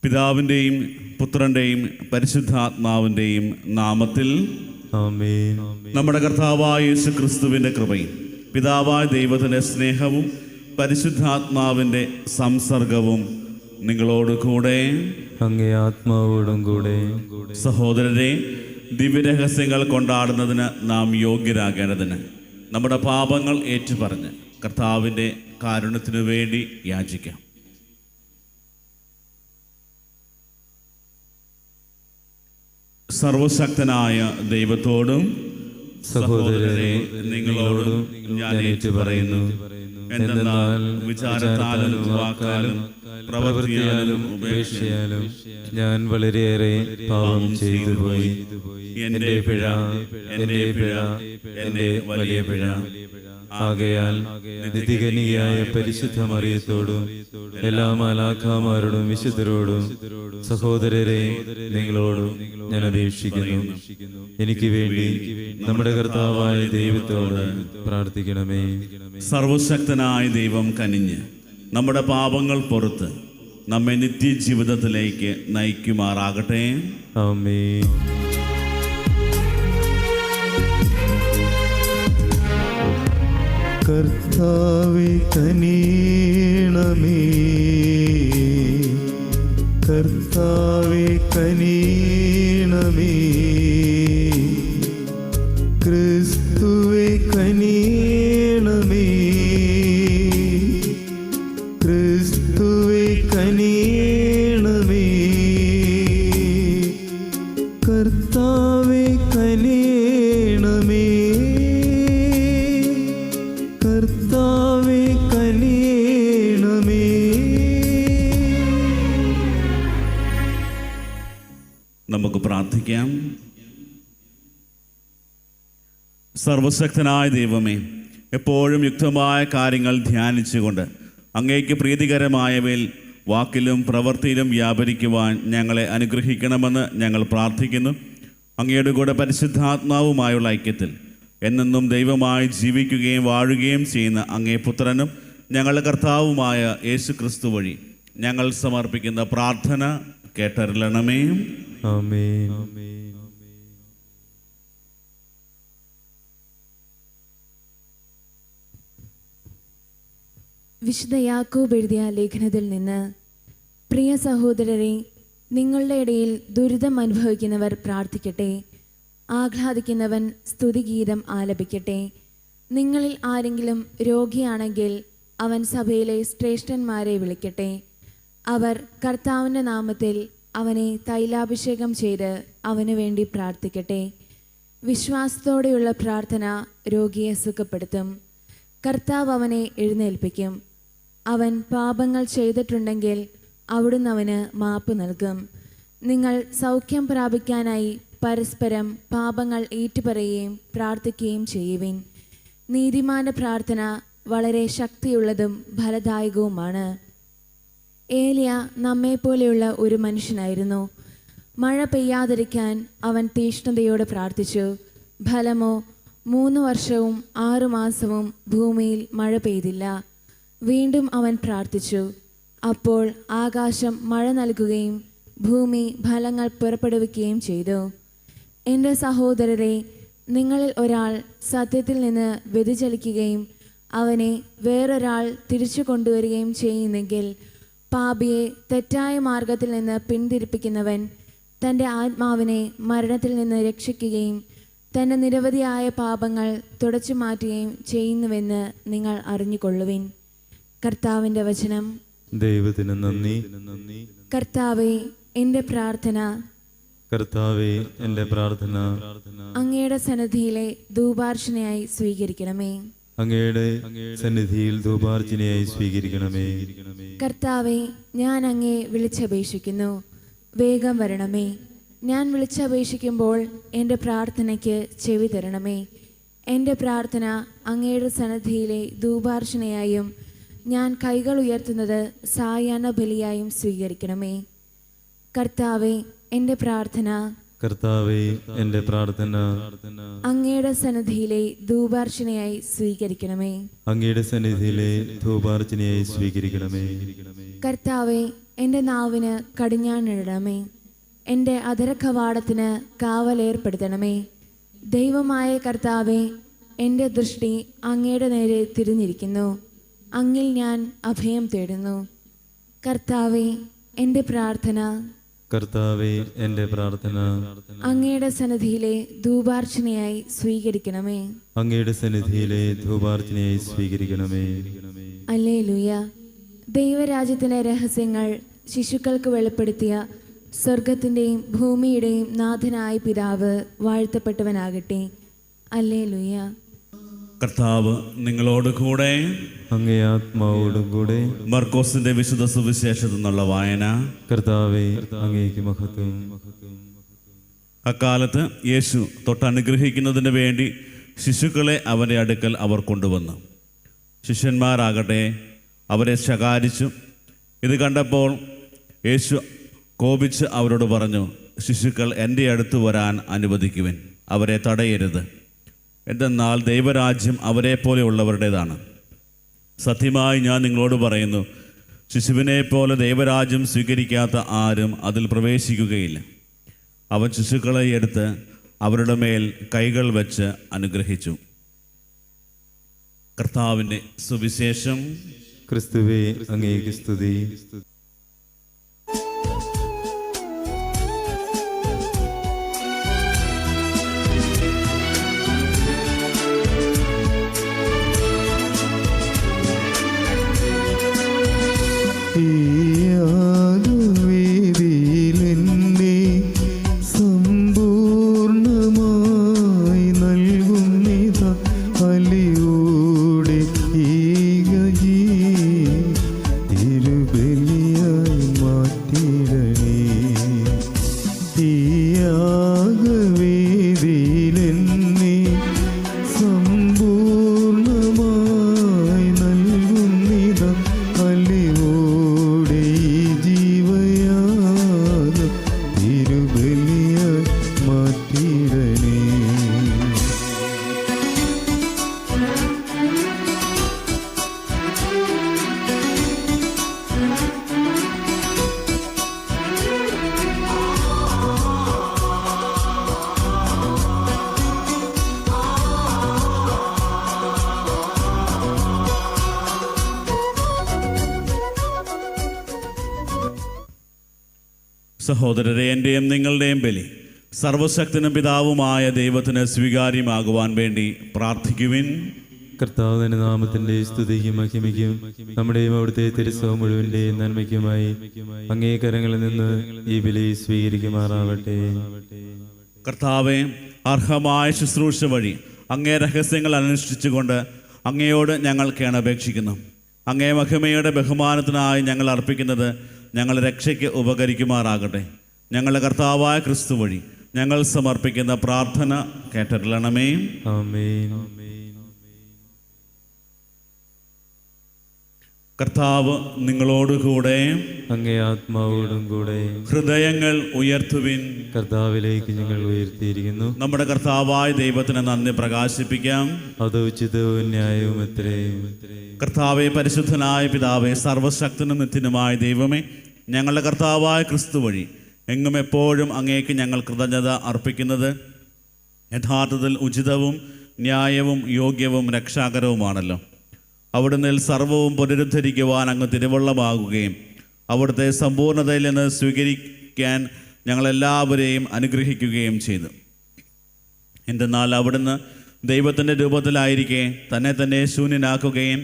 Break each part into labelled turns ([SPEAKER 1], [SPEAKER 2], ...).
[SPEAKER 1] പിതാവിൻ്റെയും പുത്രൻ്റെയും പരിശുദ്ധാത്മാവിൻ്റെയും നാമത്തിൽ
[SPEAKER 2] ആമേൻ.
[SPEAKER 1] നമ്മുടെ കർത്താവായ യേശു ക്രിസ്തുവിൻ്റെ കൃപയും പിതാവായ ദൈവത്തിൻ്റെ സ്നേഹവും പരിശുദ്ധാത്മാവിൻ്റെ സംസർഗവും നിങ്ങളോട് കൂടെ,
[SPEAKER 2] അങ്ങേ ആത്മാവോടും കൂടെ.
[SPEAKER 1] സഹോദരരെ, ദിവ്യരഹസ്യങ്ങൾ കൊണ്ടാടുന്നതിന് നാം യോഗ്യരാകേണ്ടതിന് നമ്മുടെ പാപങ്ങൾ ഏറ്റുപറഞ്ഞ് കർത്താവിൻ്റെ കാരുണ്യത്തിനു വേണ്ടി യാചിക്കാം. സർവശക്തനായ ദൈവത്തോടും
[SPEAKER 2] സഹോദരരെ,
[SPEAKER 1] നിങ്ങളോടും ഞാൻ ഏറ്റുപറയുന്നു. എന്തെന്നാൽ വിചാരത്താലും വാക്കാലും പ്രവൃത്തിയാലും ഉപേക്ഷയാലും
[SPEAKER 2] ഞാൻ വളരെയേറെ പാപം ചെയ്തു പോയി.
[SPEAKER 1] എൻ്റെ പിഴ, എൻ്റെ പിഴ, എൻ്റെ വലിയ പിഴ.
[SPEAKER 2] ആകയാൽ നിത്യകന്യകയായ പരിശുദ്ധ മറിയത്തോടും എല്ലാ മാലാഖമാരോടും വിശുദ്ധരോടും സഹോദരരെ, നിങ്ങളോടും ഞാൻ അപേക്ഷിക്കുന്നു, എനിക്ക് വേണ്ടി നമ്മുടെ കർത്താവായ ദൈവത്തോട് പ്രാർത്ഥിക്കണമേ.
[SPEAKER 1] സർവശക്തനായ ദൈവം കനിഞ്ഞ് നമ്മുടെ പാപങ്ങൾ പുറത്ത് നമ്മെ നിത്യജീവിതത്തിലേക്ക് നയിക്കുമാറാകട്ടെ.
[SPEAKER 2] ആമേൻ. കർത്താവേ കനിയണമേ, കർത്താവേ കനിയണമേ, ക്രിസ്തുവേ കനിയണമേ, ക്രിസ്തുവേ കനിയണമേ, കർത്താവേ കനിയണമേ, കർത്താവേ കനിയണമേ.
[SPEAKER 1] നമുക്ക് പ്രാർത്ഥിക്കാം. സർവശക്തനായ ദൈവമേ, എപ്പോഴും യുക്തമായ കാര്യങ്ങൾ ധ്യാനിച്ചുകൊണ്ട് അങ്ങേക്ക് പ്രീതികരമായവയിൽ വാക്കിലും പ്രവൃത്തിയിലും വ്യാപരിക്കുവാൻ ഞങ്ങളെ അനുഗ്രഹിക്കണമെന്ന് ഞങ്ങൾ പ്രാർത്ഥിക്കുന്നു. അങ്ങയുടെ കൂടെ പരിശുദ്ധാത്മാവുമായുള്ള ഐക്യത്തിൽ എന്നെന്നും ദൈവമായി ജീവിക്കുകയും വാഴുകയും ചെയ്യുന്ന അങ്ങേ പുത്രനും ഞങ്ങളുടെ കർത്താവുമായ യേശു ക്രിസ്തു വഴി ഞങ്ങൾ സമർപ്പിക്കുന്ന പ്രാർത്ഥന കേട്ടരുളണമേ.
[SPEAKER 2] ആമേൻ.
[SPEAKER 3] വിശുദ്ധ യാക്കോബ് എഴുതിയ ലേഖനത്തിൽ നിന്ന്: പ്രിയ സഹോദരരെ, നിങ്ങളുടെ ഇടയിൽ ദുരിതം അനുഭവിക്കുന്നവർ പ്രാർത്ഥിക്കട്ടെ, ആഹ്ലാദിക്കുന്നവൻ സ്തുതിഗീതം ആലപിക്കട്ടെ. നിങ്ങളിൽ ആരെങ്കിലും രോഗിയാണെങ്കിൽ അവൻ സഭയിലെ ശ്രേഷ്ഠന്മാരെ വിളിക്കട്ടെ. അവർ കർത്താവിൻ്റെ നാമത്തിൽ അവനെ തൈലാഭിഷേകം ചെയ്ത് അവനു വേണ്ടി പ്രാർത്ഥിക്കട്ടെ. വിശ്വാസത്തോടെയുള്ള പ്രാർത്ഥന രോഗിയെ സുഖപ്പെടുത്തും. കർത്താവ് അവനെ എഴുന്നേൽപ്പിക്കും. അവൻ പാപങ്ങൾ ചെയ്തിട്ടുണ്ടെങ്കിൽ അവിടുന്ന് അവന് മാപ്പ് നൽകും. നിങ്ങൾ സൗഖ്യം പ്രാപിക്കാനായി പരസ്പരം പാപങ്ങൾ ഏറ്റുപറയുകയും പ്രാർത്ഥിക്കുകയും ചെയ്യുവിൻ. നീതിമാന്റെ പ്രാർത്ഥന വളരെ ശക്തിയുള്ളതും ഫലദായകവുമാണ്. ഏലിയ നമ്മെപ്പോലെയുള്ള ഒരു മനുഷ്യനായിരുന്നു. മഴ പെയ്യാതിരിക്കാൻ അവൻ തീഷ്ണതയോടെ പ്രാർത്ഥിച്ചു. ഫലമോ 3 വർഷവും 6 മാസവും ഭൂമിയിൽ മഴ പെയ്തില്ല. വീണ്ടും അവൻ പ്രാർത്ഥിച്ചു. അപ്പോൾ ആകാശം മഴ നൽകുകയും ഭൂമി ഫലങ്ങൾ പുറപ്പെടുവിക്കുകയും ചെയ്തു. എൻ്റെ സഹോദരരെ, നിങ്ങളിൽ ഒരാൾ സത്യത്തിൽ നിന്ന് വ്യതിചലിക്കുകയും അവനെ വേറൊരാൾ തിരിച്ചു കൊണ്ടുവരികയും ചെയ്യുന്നെങ്കിൽ, പാപിയെ തെറ്റായ മാർഗത്തിൽ നിന്ന് പിന്തിരിപ്പിക്കുന്നവൻ തൻ്റെ ആത്മാവിനെ മരണത്തിൽ നിന്ന് രക്ഷിക്കുകയും തൻ്റെ നിരവധിയായ പാപങ്ങൾ തുടച്ചു മാറ്റുകയും ചെയ്യുന്നുവെന്ന് നിങ്ങൾ അറിഞ്ഞുകൊള്ളുവിൻ. കർത്താവിൻ്റെ വചനം.
[SPEAKER 2] ദൈവത്തിന് നന്ദി.
[SPEAKER 3] കർത്താവേ, എൻ്റെ പ്രാർത്ഥന,
[SPEAKER 2] കർത്താവേ, എൻ്റെ പ്രാർത്ഥന
[SPEAKER 3] അങ്ങയുടെ സന്നിധിയിലെ ധൂപാർച്ചനയായി സ്വീകരിക്കണമേ.
[SPEAKER 2] അങ്ങയുടെ സന്നിധിയിൽ ധൂപാർച്ചനയായി സ്വീകരിക്കണമേ.
[SPEAKER 3] കർത്താവെ, ഞാൻ അങ്ങയെ വിളിച്ചപേക്ഷിക്കുന്നു, വേഗം വരണമേ. ഞാൻ വിളിച്ചപേക്ഷിക്കുമ്പോൾ എൻ്റെ പ്രാർത്ഥനയ്ക്ക് ചെവി തരണമേ. എൻ്റെ പ്രാർത്ഥന അങ്ങയുടെ സന്നിധിയിലെ ധൂപാർച്ചനയായും ഞാൻ കൈകൾ ഉയർത്തുന്നത് സായാഹ്ന ബലിയായും സ്വീകരിക്കണമേ. കർത്താവെ, എൻ്റെ പ്രാർത്ഥന,
[SPEAKER 2] കർത്താവേ, എൻ്റെ പ്രാർത്ഥന
[SPEAKER 3] അങ്ങയുടെ സന്നിധിയിലെ ധൂപാർച്ചനയായി സ്വീകരിക്കണമേ.
[SPEAKER 2] അങ്ങയുടെ സന്നിധിയിലെ ധൂപാർച്ചനയായി സ്വീകരിക്കണമേ.
[SPEAKER 3] കർത്താവെ, എൻ്റെ നാവിന് കടിഞ്ഞാണിടണമേ. എൻ്റെ അധരകവാടത്തിന് കാവലേർപ്പെടുത്തണമേ. ദൈവമായ കർത്താവെ, എൻ്റെ ദൃഷ്ടി അങ്ങയുടെ നേരെ തിരിഞ്ഞിരിക്കുന്നു. അങ്ങിൽ ഞാൻ അഭയം തേടുന്നു. കർത്താവെ, എൻ്റെ പ്രാർത്ഥന
[SPEAKER 2] കർത്താവേ, എൻ്റെ പ്രാർത്ഥന
[SPEAKER 3] അങ്ങയുടെ സന്നിധിയിലെ ധൂപാർച്ചനയായി സ്വീകരിക്കണമേ.
[SPEAKER 2] അങ്ങയുടെ സന്നിധിയിലെ ധൂപാർച്ചനയായി സ്വീകരിക്കണമേ.
[SPEAKER 3] ഹല്ലേലൂയ. ദൈവരാജ്യത്തിൻ്റെ രഹസ്യങ്ങൾ ശിശുക്കൾക്ക് വെളിപ്പെടുത്തിയ സ്വർഗത്തിൻ്റെയും ഭൂമിയുടെയും നാഥനായ പിതാവ് വാഴ്ത്തപ്പെട്ടവനാകട്ടെ. ഹല്ലേലൂയ.
[SPEAKER 1] കർത്താവ് നിങ്ങളോട് കൂടെ.
[SPEAKER 2] അങ്ങേ ആത്മാവോടും കൂടെ.
[SPEAKER 1] മർക്കോസിന്റെ വിശുദ്ധ സുവിശേഷത്തിൽ നിന്നുള്ള വായന.
[SPEAKER 2] കർത്താവേ, അങ്ങേക്ക് മഹത്വം.
[SPEAKER 1] അക്കാലത്ത് യേശു തൊട്ടനുഗ്രഹിക്കുന്നതിന് വേണ്ടി ശിശുക്കളെ അവൻ്റെ അടുക്കൽ അവർ കൊണ്ടുവന്നു. ശിഷ്യന്മാരാകട്ടെ അവരെ ശകാരിച്ചു. ഇത് കണ്ടപ്പോൾ യേശു കോപിച്ച് അവരോട് പറഞ്ഞു, ശിശുക്കൾ എൻ്റെ അടുത്ത് വരാൻ അനുവദിക്കുവിൻ, അവരെ തടയരുത്. എന്തെന്നാൽ ദൈവരാജ്യം അവരെപ്പോലെയുള്ളവരുടേതാണ്. സത്യമായി ഞാൻ നിങ്ങളോട് പറയുന്നു, ശിശുവിനെ പോലെ ദൈവരാജ്യം സ്വീകരിക്കാത്ത ആരും അതിൽ പ്രവേശിക്കുകയില്ല. അവൻ ശിശുക്കളെ എടുത്ത് അവരുടെ മേൽ കൈകൾ വെച്ച് അനുഗ്രഹിച്ചു. കർത്താവിൻ്റെ സുവിശേഷം.
[SPEAKER 2] ക്രിസ്തുവേ, അങ്ങേക്ക് സ്തുതി.
[SPEAKER 1] സഹോദരരെ, എൻ്റെയും നിങ്ങളുടെയും ബലി സർവശക്തനും പിതാവുമായ ദൈവത്തിന് സ്വീകാര്യമാകുവാൻ വേണ്ടി പ്രാർത്ഥിക്കുവിൻ.
[SPEAKER 2] കർത്താവിന്റെ നാമത്തിന്റെ സ്തുതിക്കും മഹിമയ്ക്കും നമ്മുടെയും അവിടുത്തെ തിരുസഭ മുഴുവന്റെയും നന്മയ്ക്കുമായി അങ്ങേ കരങ്ങളിൽ നിന്ന് ഈ ബലി സ്വീകരിക്കുമാറാവട്ടെ.
[SPEAKER 1] കർത്താവെ, അർഹമായ ശുശ്രൂഷ വഴി അങ്ങേ രഹസ്യങ്ങൾ അനുഷ്ഠിച്ചുകൊണ്ട് അങ്ങയോട് ഞങ്ങൾ കേണപേക്ഷിക്കുന്നു. അങ്ങേ മഹിമയുടെ ബഹുമാനത്തിനായി ഞങ്ങൾ അർപ്പിക്കുന്നത് ഞങ്ങൾ രക്ഷയ്ക്ക് ഉപകരിക്കുമാറാകട്ടെ. ഞങ്ങളുടെ കർത്താവായ ക്രിസ്തു വഴി ഞങ്ങൾ സമർപ്പിക്കുന്ന പ്രാർത്ഥന കേട്ടരുളണമേ.
[SPEAKER 2] ആമേൻ.
[SPEAKER 1] കർത്താവ് നിങ്ങളോടുകൂടെ.
[SPEAKER 2] അങ്ങേ ആത്മാവോടും കൂടെ.
[SPEAKER 1] ഹൃദയങ്ങൾ ഉയർത്തുവിൻ.
[SPEAKER 2] കർത്താവിലേക്ക് ഞങ്ങൾ ഉയർത്തിയിരിക്കുന്നു.
[SPEAKER 1] നമ്മുടെ കർത്താവായ ദൈവത്തിന് നന്ദി പ്രകാശിപ്പിക്കാം.
[SPEAKER 2] അത് ഉചിതവും ന്യായവും എത്രയും.
[SPEAKER 1] കർത്താവെ, പരിശുദ്ധനായ പിതാവേ, സർവശക്തനും നിത്യനുമായ ദൈവമേ, ഞങ്ങളുടെ കർത്താവായ ക്രിസ്തു വഴി എങ്ങും എപ്പോഴും അങ്ങേക്ക് ഞങ്ങൾ കൃതജ്ഞത അർപ്പിക്കുന്നത് യഥാർത്ഥത്തിൽ ഉചിതവും ന്യായവും യോഗ്യവും രക്ഷാകരവുമാണല്ലോ. അവിടുന്ന് സർവവും പുനരുദ്ധരിക്കുവാൻ അങ്ങ് തിരുവള്ളമാകുകയും അവിടുത്തെ സമ്പൂർണ്ണതയിൽ നിന്ന് സ്വീകരിക്കാൻ ഞങ്ങളെല്ലാവരെയും അനുഗ്രഹിക്കുകയും ചെയ്തു. എന്തെന്നാൽ അവിടുന്ന് ദൈവത്തിൻ്റെ രൂപത്തിലായിരിക്കെ തന്നെ ശൂന്യനാക്കുകയും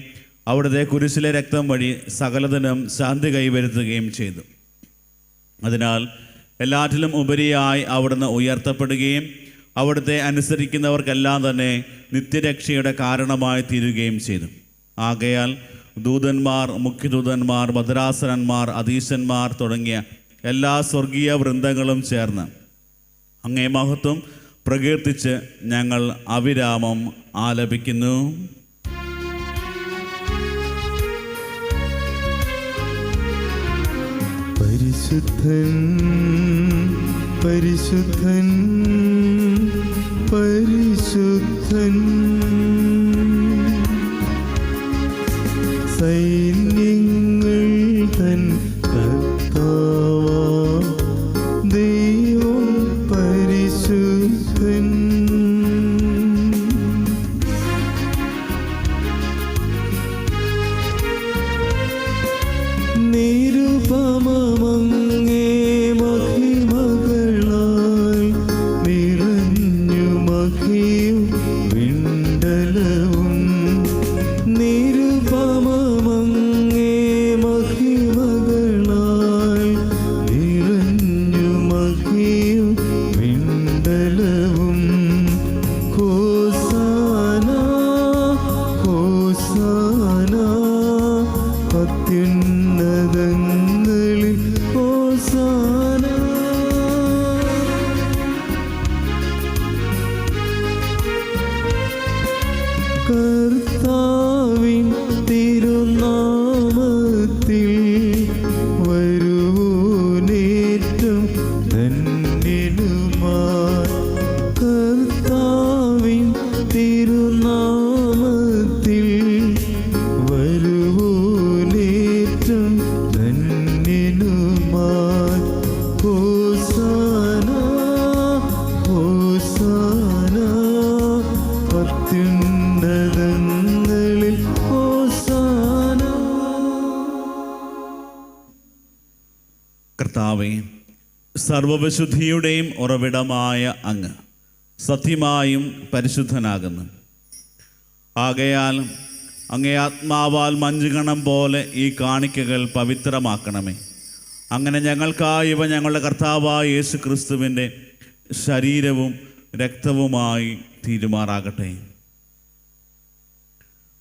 [SPEAKER 1] അവിടുത്തെ കുരിശിലെ രക്തം വഴി സകലതിനും ശാന്തി കൈവരുത്തുകയും ചെയ്തു. അതിനാൽ എല്ലാറ്റിലും ഉപരിയായി അവിടുന്ന് ഉയർത്തപ്പെടുകയും അവിടുത്തെ അനുസരിക്കുന്നവർക്കെല്ലാം തന്നെ നിത്യരക്ഷയുടെ കാരണമായി തീരുകയും ചെയ്തു. ആകയാൽ ദൂതന്മാർ, മുഖ്യദൂതന്മാർ, ഭദ്രാസനന്മാർ, അധീശന്മാർ തുടങ്ങിയ എല്ലാ സ്വർഗീയ വൃന്ദങ്ങളും ചേർന്ന് അങ്ങേ മഹത്വം പ്രകീർത്തിച്ച് ഞങ്ങൾ അവിരാമം ആലപിക്കുന്നു.
[SPEAKER 2] പരിശുദ്ധൻ പരിശുദ്ധൻ പരിശുദ്ധൻ. സൈന്യങ്ങൾ തൻ കർത്താവാം ദൈവം പരിശുദ്ധൻ. നിരുപമമങ്ങേ മഹിമകളാൽ നിറഞ്ഞു മഹിയും വിണ്ടലവും. നിരുപമമങ്ങേ മഹിമകളാൽ നിറഞ്ഞു മഹിയും വിണ്ടലവും. ഹോസാന ഹോസാന അത്യുന്നതങ്ങളിൽ ഹോസാന. കർത്താവിൻ തിരുനാമത്തിൽ വരുവോനേറ്റം ധന്യനുമായി. കർത്താവിൻ തിരുനാമത്തിൽ വരുവോനേറ്റം ധന്യനുമായി. ഹോസാന ഹോസാന അത്യുന്നതങ്ങളിൽ ഹോസാന.
[SPEAKER 1] കർത്താവേ, സർവവിശുദ്ധിയുടെയും ഉറവിടമായ അങ്ങ് സത്യമായും പരിശുദ്ധനാകുന്നു. ആകയാൽ അങ്ങേ ആത്മാവാൽ മഞ്ഞുകണം പോലെ ഈ കാണിക്കകൾ പവിത്രമാക്കണമേ. അങ്ങനെ ഞങ്ങൾക്കായി ഇവ ഞങ്ങളുടെ കർത്താവായ യേശു ക്രിസ്തുവിൻ്റെ ശരീരവും രക്തവുമായി തീരുമാറാകട്ടെ.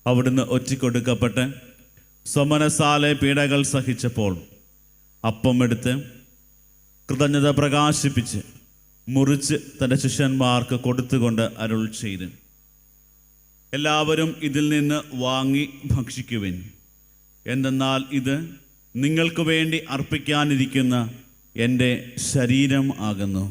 [SPEAKER 1] അവിടുന്ന് ഒറ്റിക്കൊടുക്കപ്പെട്ട് സ്വമനസാലെ പീഡകൾ സഹിച്ചപ്പോൾ അപ്പം എടുത്ത് കൃതജ്ഞത പ്രകാശിപ്പിച്ച് മുറിച്ച് തൻ്റെ ശിഷ്യന്മാർക്ക് കൊടുത്തുകൊണ്ട് അരുൾ ചെയ്തു, എല്ലാവരും ഇതിൽ നിന്ന് വാങ്ങി ഭക്ഷിക്കുവിൻ. എന്തെന്നാൽ ഇത് നിങ്ങൾക്ക് വേണ്ടി അർപ്പിക്കാനിരിക്കുന്ന എൻ്റെ ശരീരം ആകുന്നു.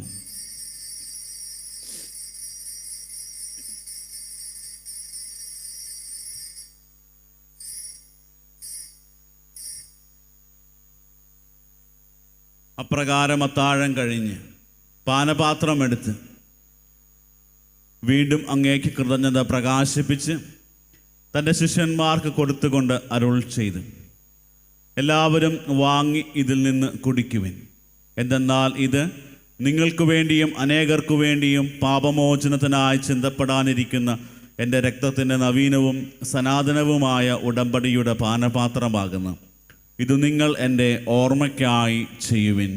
[SPEAKER 1] അപ്രകാരം അത്താഴം കഴിഞ്ഞ് പാനപാത്രമെടുത്ത് വീണ്ടും അങ്ങേക്ക് കൃതജ്ഞത പ്രകാശിപ്പിച്ച് തൻ്റെ ശിഷ്യന്മാർക്ക് കൊടുത്തുകൊണ്ട് അരുൾ ചെയ്തു, എല്ലാവരും വാങ്ങി ഇതിൽ നിന്ന് കുടിക്കുവിൻ. എന്തെന്നാൽ ഇത് നിങ്ങൾക്ക് വേണ്ടിയും അനേകർക്കു വേണ്ടിയും പാപമോചനത്തിനായി ചിന്തപ്പെടാനിരിക്കുന്ന എൻ്റെ രക്തത്തിൻ്റെ നവീനവും സനാതനവുമായ ഉടമ്പടിയുടെ പാനപാത്രമാകുന്നു. ഇത് നിങ്ങൾ എൻ്റെ ഓർമ്മയ്ക്കായി ചെയ്യുവിൻ.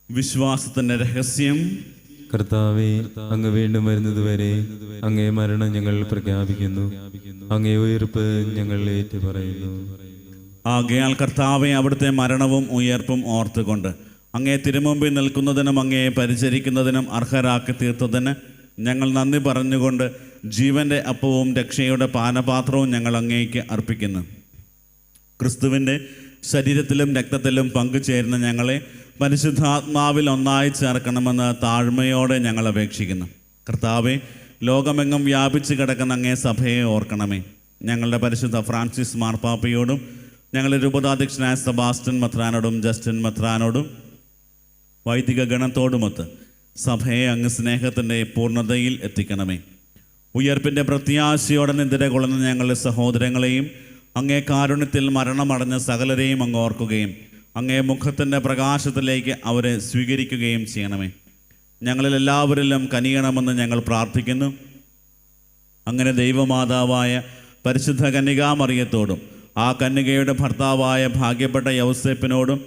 [SPEAKER 1] വിശ്വാസത്തിൻ്റെ രഹസ്യം.
[SPEAKER 2] കർത്താവേ, അങ്ങ് വീണ്ടും വരുന്നതുവരെ അങ്ങേ മരണം ഞങ്ങൾ പ്രഖ്യാപിക്കുന്നു, അങ്ങേ ഉയർപ്പ് ഞങ്ങൾ ഏറ്റുപറയുന്നു.
[SPEAKER 1] ആകയാൽ കർത്താവെ, അവിടുത്തെ മരണവും ഉയർപ്പും ഓർത്തുകൊണ്ട് അങ്ങേ തിരുമുമ്പിൽ നിൽക്കുന്നതിനും അങ്ങേ പരിചരിക്കുന്നതിനും അർഹരാക്കി തീർത്തതിന് ഞങ്ങൾ നന്ദി പറഞ്ഞുകൊണ്ട് ജീവൻ്റെ അപ്പവും രക്ഷയുടെ പാനപാത്രവും ഞങ്ങൾ അങ്ങേക്ക് അർപ്പിക്കുന്നു. ക്രിസ്തുവിൻ്റെ ശരീരത്തിലും രക്തത്തിലും പങ്കുചേരുന്ന ഞങ്ങളെ പരിശുദ്ധാത്മാവിൽ ഒന്നായി ചേർക്കണമെന്ന് താഴ്മയോടെ ഞങ്ങൾ അപേക്ഷിക്കുന്നു. കർത്താവെ, ലോകമെങ്ങും വ്യാപിച്ചു കിടക്കുന്ന അങ്ങേ സഭയെ ഓർക്കണമേ. ഞങ്ങളുടെ പരിശുദ്ധ ഫ്രാൻസിസ് മാർപ്പാപ്പയോടും ഞങ്ങളുടെ രൂപതാധ്യക്ഷനായ സെബാസ്റ്റ്യൻ മെത്രാനോടും ജസ്റ്റിൻ മെത്രാനോടും വൈദിക ഗണത്തോടുമൊത്ത് സഭയെ അങ്ങ് സ്നേഹത്തിൻ്റെ പൂർണ്ണതയിൽ എത്തിക്കണമേ. ഉയർപ്പിൻ്റെ പ്രത്യാശയോടെ നിന്ദിരകൊള്ളുന്ന ഞങ്ങളുടെ സഹോദരങ്ങളെയും അങ്ങേ കാരുണ്യത്തിൽ മരണമടഞ്ഞ സകലരെയും അങ്ങ് ഓർക്കുകയും അങ്ങേ മുഖത്തിൻ്റെ പ്രകാശത്തിലേക്ക് അവരെ സ്വീകരിക്കുകയും ചെയ്യണമേ. ഞങ്ങളിൽ എല്ലാവരിലും കനിയണമെന്ന് ഞങ്ങൾ പ്രാർത്ഥിക്കുന്നു. അങ്ങനെ ദൈവമാതാവായ പരിശുദ്ധ കന്യകാമറിയത്തോടും ആ കന്യകയുടെ ഭർത്താവായ ഭാഗ്യപ്പെട്ട യൗസേപ്പിനോടും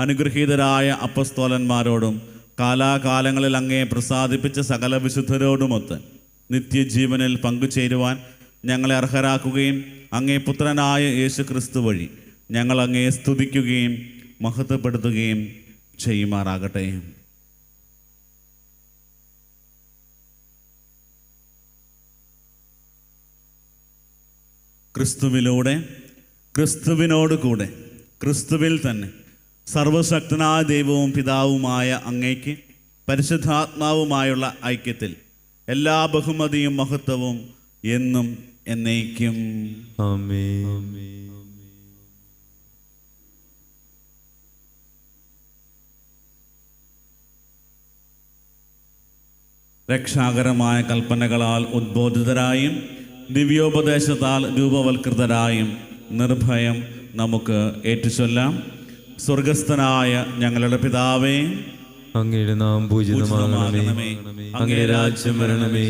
[SPEAKER 1] അനുഗ്രഹീതരായ അപ്പസ്തോലന്മാരോടും കാലാകാലങ്ങളിൽ അങ്ങേ പ്രസാദിപ്പിച്ച സകല വിശുദ്ധരോടുമൊത്ത് നിത്യജീവനിൽ പങ്കുചേരുവാൻ ഞങ്ങളെ അർഹരാക്കുകയും അങ്ങേ പുത്രനായ യേശു ക്രിസ്തു വഴി ഞങ്ങൾ അങ്ങേ സ്തുതിക്കുകയും മഹത്വപ്പെടുത്തുകയും ചെയ്യുമാറാകട്ടെ. ക്രിസ്തുവിലൂടെ, ക്രിസ്തുവിനോട് കൂടെ, ക്രിസ്തുവിൽ തന്നെ സർവശക്തനായ ദൈവവും പിതാവുമായ അങ്ങയ്ക്ക് പരിശുദ്ധാത്മാവുമായുള്ള ഐക്യത്തിൽ എല്ലാ ബഹുമതിയും മഹത്വവും എന്നും എന്നേക്കും.
[SPEAKER 2] ആമേൻ.
[SPEAKER 1] രക്ഷാകരമായ കൽപ്പനകളാൽ ഉദ്ബോധിതരായും ദിവ്യോപദേശത്താൽ രൂപവൽകൃതരായും നിർഭയം നമുക്ക് ഏറ്റുചൊല്ലാം. സ്വർഗസ്ഥനായ ഞങ്ങളുടെ പിതാവേ,
[SPEAKER 2] അങ്ങയുടെ നാം പൂജിതമാകണമേ. അങ്ങയുടെ രാജ്യം വരണമേ.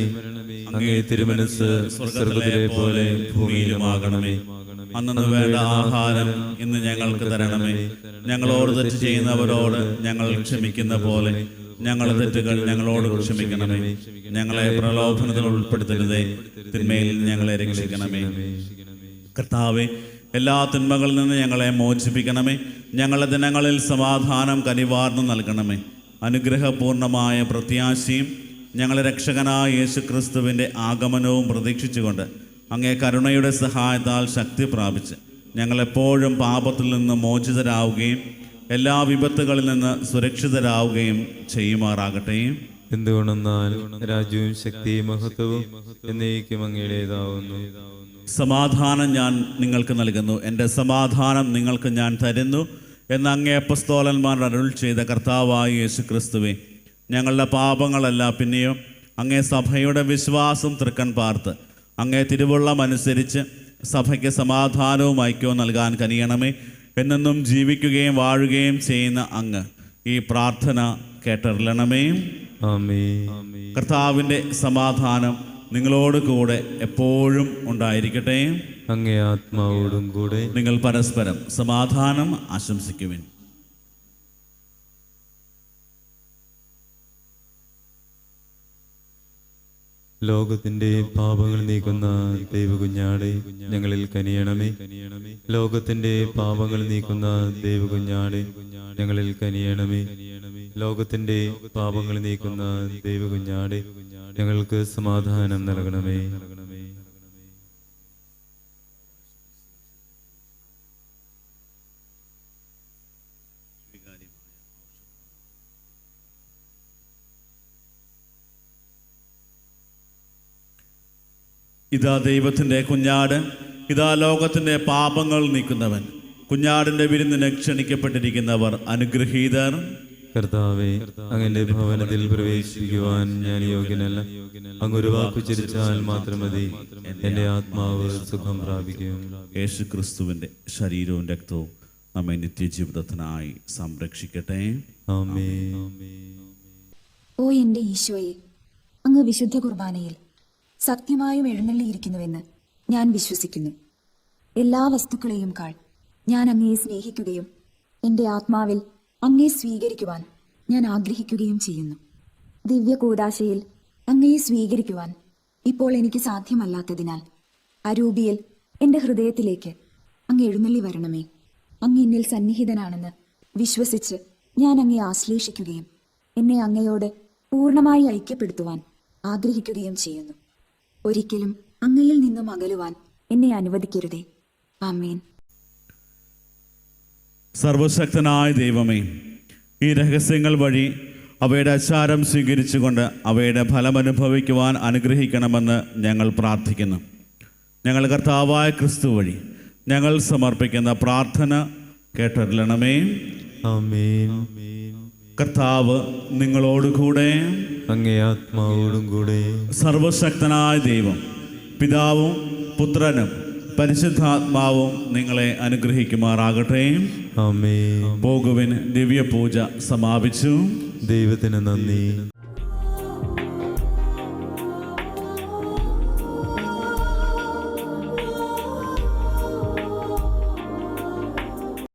[SPEAKER 2] അങ്ങേ തിരുമനസ് സ്വർഗത്തിലെ പോലെ ഭൂമിയിലുമാകണമേ.
[SPEAKER 1] അന്നു വേണ്ട ആഹാരം ഇന്ന് ഞങ്ങൾക്ക് തരണമേ. ഞങ്ങളോട് തെറ്റ് ചെയ്യുന്നവരോട് ഞങ്ങൾ ക്ഷമിക്കുന്ന പോലെ ഞങ്ങളുടെ തെറ്റുകൾ ഞങ്ങളോട് ക്ഷമിക്കണമേ. ഞങ്ങളെ പ്രലോഭനത്തിൽ ഉൾപ്പെടുത്തരുതേ, തിന്മയിൽ ഞങ്ങളെ രക്ഷിക്കണമേ. കർത്താവേ, എല്ലാ തിന്മകളിൽ നിന്ന് ഞങ്ങളെ മോചിപ്പിക്കണമേ. ഞങ്ങളുടെ ദിനങ്ങളിൽ സമാധാനം കനിവാർന്നു നൽകണമേ. അനുഗ്രഹപൂർണമായ പ്രത്യാശയും ഞങ്ങളുടെ രക്ഷകനായ യേശുക്രിസ്തുവിൻ്റെ ആഗമനവും പ്രതീക്ഷിച്ചുകൊണ്ട് അങ്ങേ കരുണയുടെ സഹായത്താൽ ശക്തി പ്രാപിച്ച് ഞങ്ങളെപ്പോഴും പാപത്തിൽ നിന്ന് മോചിതരാവുകയും എല്ലാ വിപത്തുകളിൽ നിന്ന് സുരക്ഷിതരാവുകയും ചെയ്യുമാറാകട്ടെ.
[SPEAKER 2] എന്തുകൊണ്ടെന്നാൽ രാജ്യവും ശക്തിയും മഹത്വവും എന്നേക്കും അങ്ങയുടേതാവുന്നു.
[SPEAKER 1] സമാധാനം ഞാൻ നിങ്ങൾക്ക് നൽകുന്നു, എൻ്റെ സമാധാനം നിങ്ങൾക്ക് ഞാൻ തരുന്നു എന്ന് അങ്ങേ അപ്പസ്തോലന്മാർ അരുൾ ചെയ്ത കർത്താവായ യേശുക്രിസ്തുവേ, ഞങ്ങളുടെ പാപങ്ങളല്ല പിന്നെയോ അങ്ങേ സഭയുടെ വിശ്വാസം തൃക്കൺ പാർത്ത് അങ്ങേ തിരുവുള്ളമനുസരിച്ച് സഭയ്ക്ക് സമാധാനവും ഐക്യവും നൽകാൻ കനിയണമേ. എന്നെന്നും ജീവിക്കുകയും വാഴുകയും ചെയ്യുന്ന അങ്ങ് ഈ പ്രാർത്ഥന കേട്ടറിയണമേ.
[SPEAKER 2] ആമേൻ.
[SPEAKER 1] കർത്താവിൻ്റെ സമാധാനം നിങ്ങളോട് കൂടെ എപ്പോഴും ഉണ്ടായിരിക്കട്ടെ.
[SPEAKER 2] അങ്ങേ ആത്മാവോടും കൂടെ.
[SPEAKER 1] നിങ്ങൾ പരസ്പരം സമാധാനം ആശംസിക്കുവിൻ.
[SPEAKER 2] ലോകത്തിന്റെ പാപങ്ങൾ നീക്കുന്ന ദൈവകുഞ്ഞാടെ ഞങ്ങളിൽ കനിയണമേ. ലോകത്തിന്റെ പാപങ്ങൾ നീക്കുന്ന ദൈവകുഞ്ഞാടെ ഞങ്ങളിൽ കനിയണമേ. ലോകത്തിന്റെ പാപങ്ങൾ നീക്കുന്ന ദൈവകുഞ്ഞാടെ ഞങ്ങൾക്ക് സമാധാനം നൽകണമേ.
[SPEAKER 1] ഇതാ ദൈവത്തിൻ്റെ കുഞ്ഞാട്, ഇതാ ലോകത്തിൻ്റെ പാപങ്ങൾ നീക്കുന്നവൻ. കുഞ്ഞാടിൻ്റെ വിരുന്നിന് ക്ഷണിക്കപ്പെട്ടിരിക്കുന്നവർ അനുഗ്രഹീതർ.
[SPEAKER 2] കർത്താവേ, അങ്ങന്റെ ഭവനത്തിൽ പ്രവേശിക്കുവാൻ ഞാൻ യോഗ്യനല്ല. അങ്ങൊരു വാക്കു ചിരിച്ചാൽ മാത്രം മതി, എൻ്റെ ആത്മാവ് സുഖം പ്രാപിക്കും.
[SPEAKER 1] യേശു ക്രിസ്തുവിൻ്റെ ശരീരവും രക്തവും നമ്മെ നിത്യജീവിതത്തിനായി സംരക്ഷിക്കട്ടെ.
[SPEAKER 2] ആമേൻ.
[SPEAKER 4] ഓ എൻ്റെ ഈശോയെ, അങ്ങ് വിശുദ്ധ കുർബാനയിൽ സത്യമായും എഴുന്നള്ളിയിരിക്കുന്നുവെന്ന് ഞാൻ വിശ്വസിക്കുന്നു. എല്ലാ വസ്തുക്കളെയും കാൾ ഞാൻ അങ്ങയെ സ്നേഹിക്കുകയും എൻ്റെ ആത്മാവിൽ അങ്ങയെ സ്വീകരിക്കുവാൻ ഞാൻ ആഗ്രഹിക്കുകയും ചെയ്യുന്നു. ദിവ്യ കൂദാശയിൽ അങ്ങയെ സ്വീകരിക്കുവാൻ ഇപ്പോൾ എനിക്ക് സാധ്യമല്ലാത്തതിനാൽ അരൂപിയിൽ എൻ്റെ ഹൃദയത്തിലേക്ക് അങ്ങ് എഴുന്നള്ളി വരണമേ. അങ്ങ് എന്നിൽ സന്നിഹിതനാണെന്ന് വിശ്വസിച്ച് ഞാൻ അങ്ങയെ ആശ്ലേഷിക്കുകയും എന്നെ അങ്ങയോട് പൂർണ്ണമായി ഐക്യപ്പെടുത്തുവാൻ ആഗ്രഹിക്കുകയും ചെയ്യുന്നു. ഒരിക്കലും അങ്ങയിൽ നിന്നും അകലുവാൻ എന്നെ അനുവദിക്കരുതേ. ആമേൻ.
[SPEAKER 1] സർവശക്തനായ ദൈവമേ, ഈ രഹസ്യങ്ങൾ വഴി അവയുടെ ആചാരം സ്വീകരിച്ചുകൊണ്ട് അവയുടെ ഫലമനുഭവിക്കുവാൻ അനുഗ്രഹിക്കണമെന്ന് ഞങ്ങൾ പ്രാർത്ഥിക്കുന്നു. ഞങ്ങൾ കർത്താവായ ക്രിസ്തു വഴി ഞങ്ങൾ സമർപ്പിക്കുന്ന പ്രാർത്ഥന കേട്ടറിയണമേ.
[SPEAKER 2] ആമേൻ.
[SPEAKER 1] കർത്താവ് നിങ്ങളോടുകൂടെ.
[SPEAKER 2] അങ്ങേ ആത്മാവോടും കൂടെ.
[SPEAKER 1] സർവശക്തനായ ദൈവം പിതാവും പുത്രനും പരിശുദ്ധാത്മാവും നിങ്ങളെ അനുഗ്രഹിക്കുമാറാകട്ടെ.
[SPEAKER 2] ആമേൻ.
[SPEAKER 1] പോകുവിൻ. ദിവ്യപൂജ സമാപിച്ചു.
[SPEAKER 2] ദൈവത്തിന് നന്ദി.